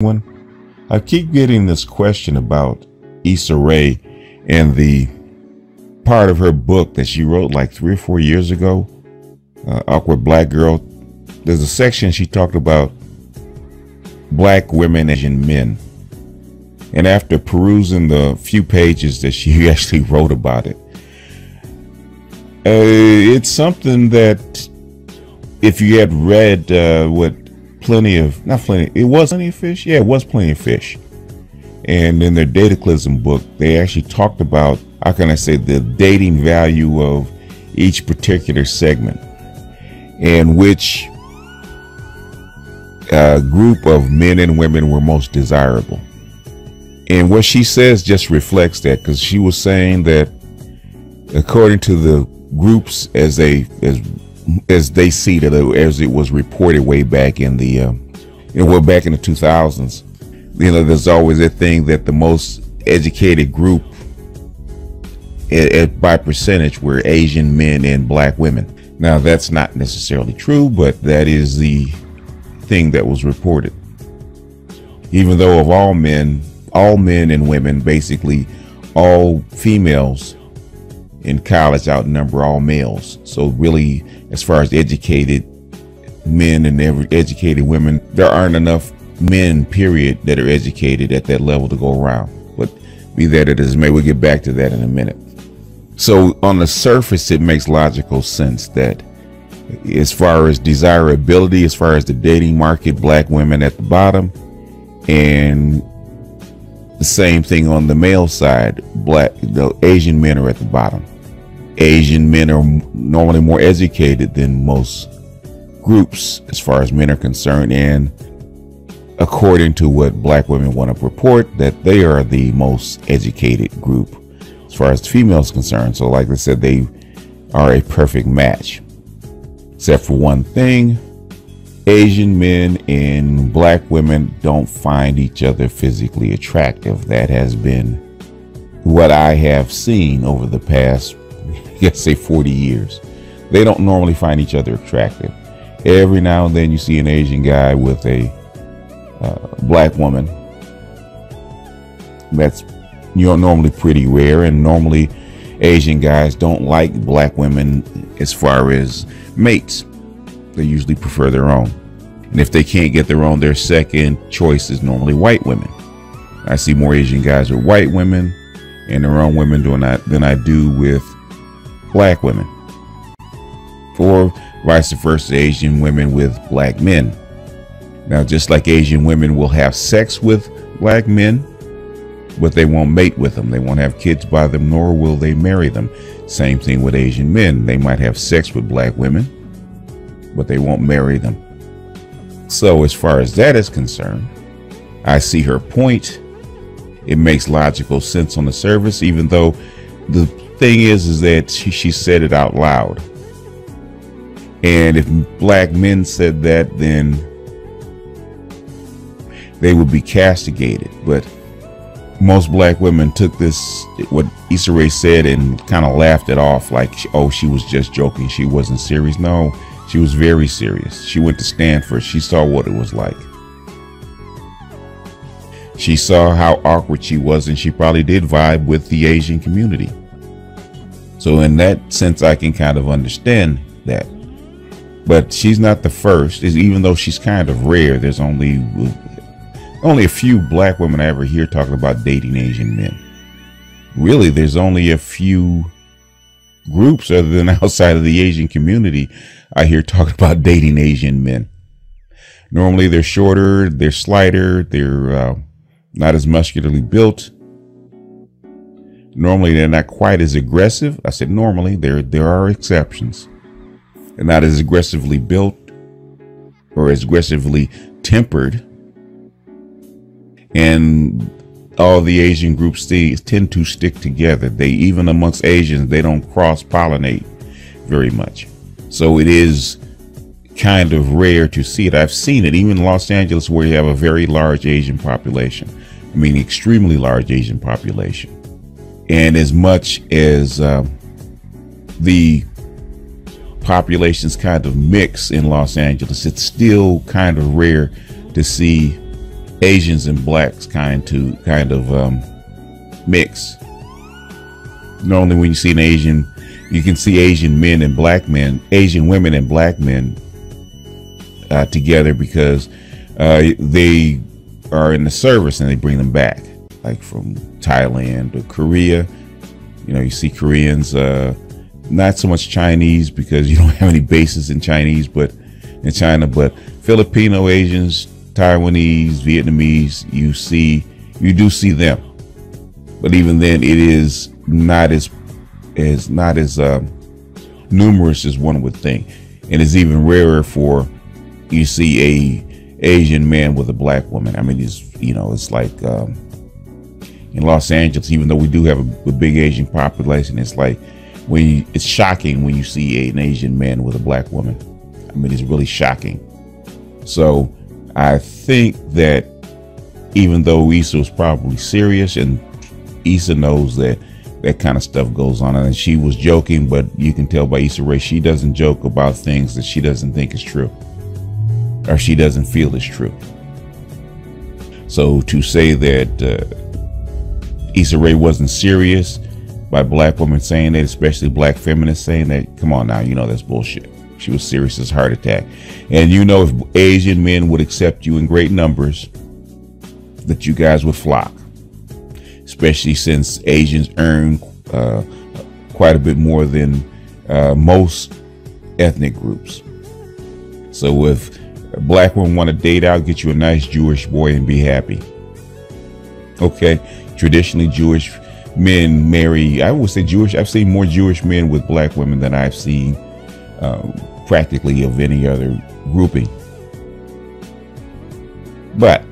One, I keep getting this question about Issa Rae and the part of her book that she wrote like 3 or 4 years ago, Awkward Black Girl. There's a section she talked about black women and Asian men. And after perusing the few pages that she actually wrote about it, it's something that if you had read it was Plenty of Fish. Yeah, it was Plenty of Fish. And in their Dataclysm book, they actually talked about, how can I say, the dating value of each particular segment and which group of men and women were most desirable. And what she says just reflects that, because she was saying that according to the groups as they see it, as it was reported way back in the back in the 2000s, there's always a thing that the most educated group by percentage were Asian men and black women. Now that's not necessarily true, but that is the thing that was reported. Even though of all men and women, basically all females in college outnumber all males. So really, as far as educated men and educated women, there aren't enough men, period, that are educated at that level to go around. But be that it is, maybe we'll get back to that in a minute. So on the surface, it makes logical sense that as far as desirability, as far as the dating market, black women at the bottom, and the same thing on the male side, the Asian men are at the bottom. Asian men are normally more educated than most groups as far as men are concerned, and according to what black women want to report, that they are the most educated group as far as the females concerned. So like I said, they are a perfect match, except for one thing: Asian men and black women don't find each other physically attractive. That has been what I have seen over the past, let's say, 40 years. They don't normally find each other attractive. Every now and then you see an Asian guy with a black woman. That's normally pretty rare, and normally Asian guys don't like black women as far as mates. They usually prefer their own. And if they can't get their own, their second choice is normally white women. I see more Asian guys with white women and their own women than I do with black women. Or vice versa, Asian women with black men. Now, just like Asian women will have sex with black men, but they won't mate with them. They won't have kids by them, nor will they marry them. Same thing with Asian men. They might have sex with black women, but they won't marry them. So as far as that is concerned, I see her point. It makes logical sense on the surface, even though the thing is that she said it out loud. And if black men said that, then they would be castigated. But most black women took this, what Issa Rae said, and kind of laughed it off like, oh, she was just joking, she wasn't serious. No, she was very serious. She went to Stanford. She saw what it was like. She saw how awkward she was, and she probably did vibe with the Asian community. So in that sense, I can kind of understand that. But she's not the first, even though she's kind of rare. There's only a few black women I ever hear talking about dating Asian men. Really, there's only a few groups other than outside of the Asian community I hear talking about dating Asian men. Normally they're shorter, they're slighter, they're not as muscularly built. Normally they're not quite as aggressive. I said normally, there are exceptions. They're not as aggressively built or as aggressively tempered. And all the Asian groups tend to stick together. Even amongst Asians, they don't cross-pollinate very much. So it is kind of rare to see it. I've seen it even in Los Angeles, where you have a very large Asian population. I mean, extremely large Asian population. And as much as the populations kind of mix in Los Angeles, it's still kind of rare to see Asians and blacks kind of mix. Normally when you see an Asian, you can see Asian men and black men, Asian women and black men together because they are in the service and they bring them back, like from Thailand or Korea. You know, you see Koreans, not so much Chinese because you don't have any bases in Chinese, but in China, but Filipino, Asians, Taiwanese, Vietnamese, you do see them. But even then, it is not as numerous as one would think, and it's even rarer for you see a Asian man with a black woman. I mean, it's like in Los Angeles, even though we do have a big Asian population, it's like it's shocking when you see an Asian man with a black woman. I mean, it's really shocking. So I think that even though Issa was probably serious, and Issa knows that kind of stuff goes on, and she was joking, but you can tell by Issa Rae, she doesn't joke about things that she doesn't think is true or she doesn't feel is true. So to say that Issa Rae wasn't serious by black women saying that, especially black feminists saying that, come on now, that's bullshit. She was serious as a heart attack. And if Asian men would accept you in great numbers, that you guys would flock, especially since Asians earn quite a bit more than most ethnic groups. So if a black woman want to date out, get you a nice Jewish boy and be happy. Okay, traditionally Jewish men marry, I would say I've seen more Jewish men with black women than I've seen practically of any other grouping. But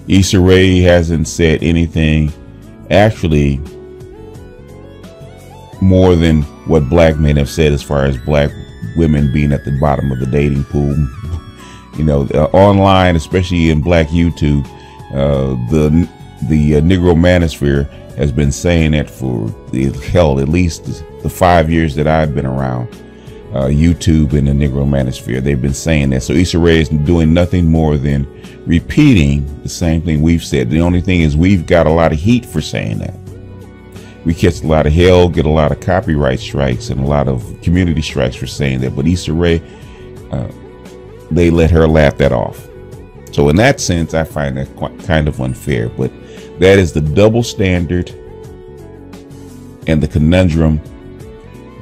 Issa Rae hasn't said anything actually more than what black men have said as far as black women being at the bottom of the dating pool. Online, especially in black YouTube, the Negro Manosphere has been saying that for at least the 5 years that I've been around YouTube and the Negro Manosphere. They've been saying that. So Issa Rae is doing nothing more than repeating the same thing we've said. The only thing is we've got a lot of heat for saying that. We catch a lot of hell, get a lot of copyright strikes and a lot of community strikes for saying that. But Issa Rae, they let her laugh that off. So in that sense, I find that kind of unfair. But that is the double standard and the conundrum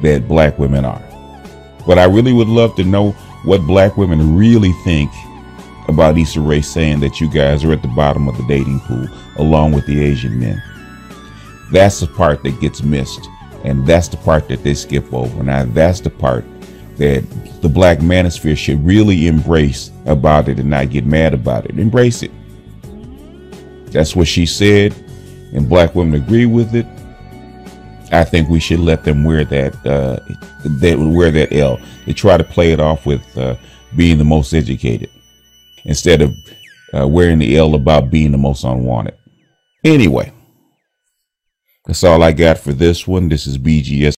that black women are. But I really would love to know what black women really think about Issa Rae saying that you guys are at the bottom of the dating pool along with the Asian men. That's the part that gets missed, and that's the part that they skip over. Now that's the part that the black manosphere should really embrace about it and not get mad about it. Embrace it. That's what she said, and black women agree with it. I think we should let them wear that L. They try to play it off with being the most educated instead of wearing the L about being the most unwanted. Anyway, that's all I got for this one. This is BGS.